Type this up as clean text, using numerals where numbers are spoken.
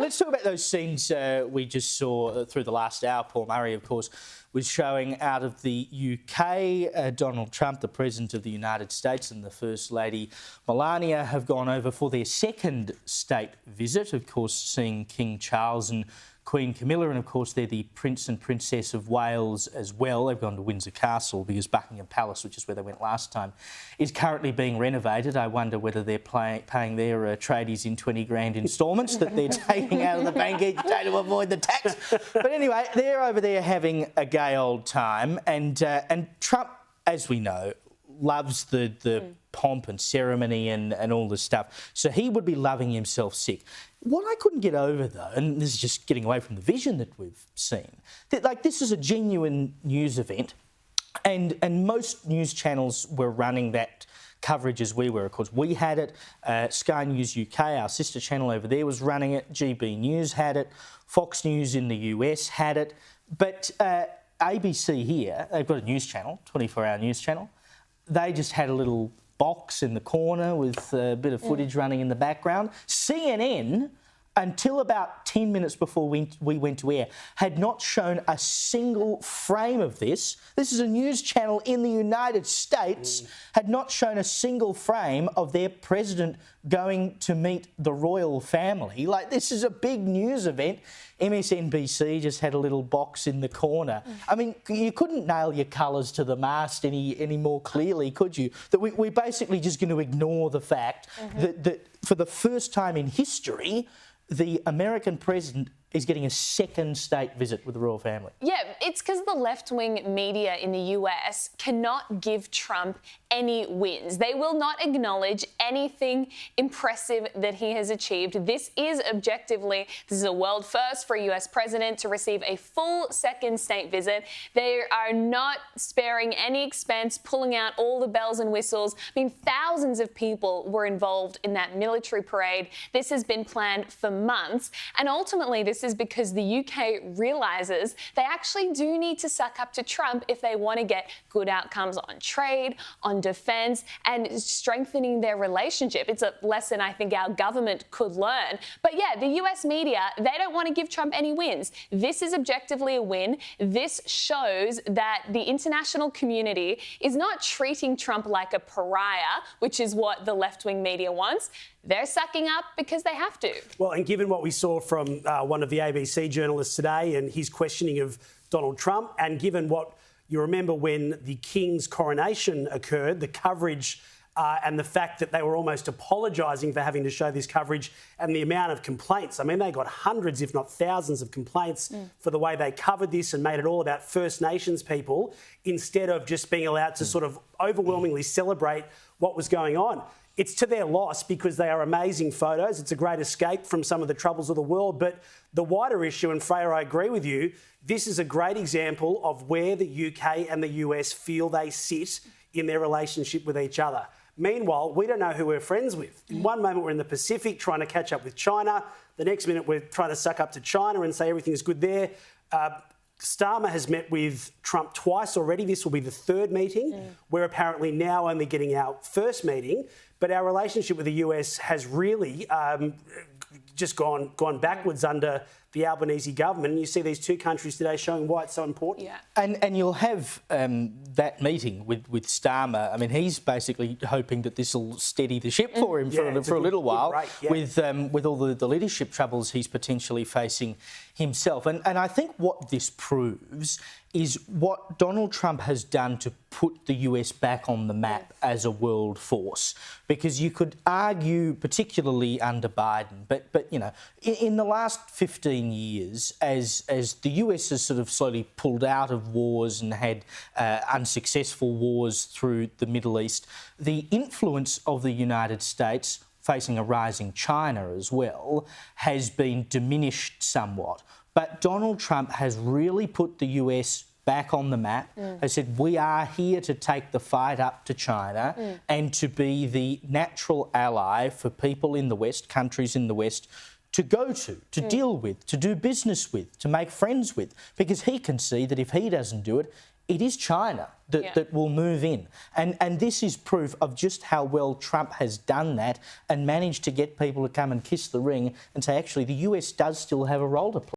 let's talk about those scenes we just saw through the last hour. Paul Murray, of course, was showing out of the UK. Donald Trump, the President of the United States, and the First Lady Melania have gone over for their second state visit, of course, seeing King Charles and Queen Camilla, and of course they're the Prince and Princess of Wales as well. They've gone to Windsor Castle because Buckingham Palace, which is where they went last time, is currently being renovated. I wonder whether they're paying their tradies in 20 grand instalments that they're taking out of the bank each day to avoid the tax. But anyway, they're over there having a gay old time, and Trump, as we know, loves the pomp and ceremony and all this stuff. So he would be loving himself sick. What I couldn't get over, though, and this is just getting away from the vision that we've seen, that like this is a genuine news event, and most news channels were running that coverage as we were. Of course, we had it. Sky News UK, our sister channel over there, was running it. GB News had it. Fox News in the US had it. But ABC here, they've got a news channel, 24-hour news channel. They just had a little box in the corner with a bit of footage running in the background. CNN, until about 10 minutes before we went to air, had not shown a single frame of this. This is a news channel in the United States, had not shown a single frame of their president going to meet the royal family. Like, this is a big news event. MSNBC just had a little box in the corner. I mean, you couldn't nail your colours to the mast any more clearly, could you? That we're basically just going to ignore the fact that for the first time in history, the American president is getting a second state visit with the royal family. Yeah, it's because the left-wing media in the US cannot give Trump any wins. They will not acknowledge anything impressive that he has achieved. This is a world first for a US president to receive a full second state visit. They are not sparing any expense, pulling out all the bells and whistles. I mean, thousands of people were involved in that military parade. This has been planned for months, and ultimately this is because the UK realises they actually do need to suck up to Trump if they want to get good outcomes on trade, on defence, and strengthening their relationship. It's a lesson I think our government could learn. But yeah, the US media, they don't want to give Trump any wins. This is objectively a win. This shows that the international community is not treating Trump like a pariah, which is what the left-wing media wants. They're sucking up because they have to. Well, and given what we saw from one of the ABC journalists today and his questioning of Donald Trump, and given what you remember when the King's coronation occurred, the coverage and the fact that they were almost apologising for having to show this coverage, and the amount of complaints. I mean, they got hundreds, if not thousands, of complaints for the way they covered this and made it all about First Nations people instead of just being allowed to sort of overwhelmingly celebrate what was going on. It's to their loss because they are amazing photos. It's a great escape from some of the troubles of the world. But the wider issue, and Freya, I agree with you, this is a great example of where the UK and the US feel they sit in their relationship with each other. Meanwhile, we don't know who we're friends with. In one moment, we're in the Pacific trying to catch up with China. The next minute, we're trying to suck up to China and say everything's good there. Starmer has met with Trump twice already. This will be the third meeting. We're apparently now only getting our first meeting. But our relationship with the US has really just gone backwards under the Albanese government. And you see these two countries today showing why it's so important. Yeah. And you'll have that meeting with Starmer. I mean, he's basically hoping that this will steady the ship for him for a little while with all the leadership troubles he's potentially facing himself. And I think what this proves is what Donald Trump has done to put the US back on the map as a world force. Because you could argue, particularly under Biden, but you know, in the last 15 years, as the US has sort of slowly pulled out of wars and had unsuccessful wars through the Middle East, the influence of the United States, facing a rising China as well, has been diminished somewhat. But Donald Trump has really put the US back on the map, has said we are here to take the fight up to China and to be the natural ally for people in the West, countries in the West, to go to deal with, to do business with, to make friends with, because he can see that if he doesn't do it, it is China that will move in. And this is proof of just how well Trump has done that and managed to get people to come and kiss the ring and say, actually, the US does still have a role to play.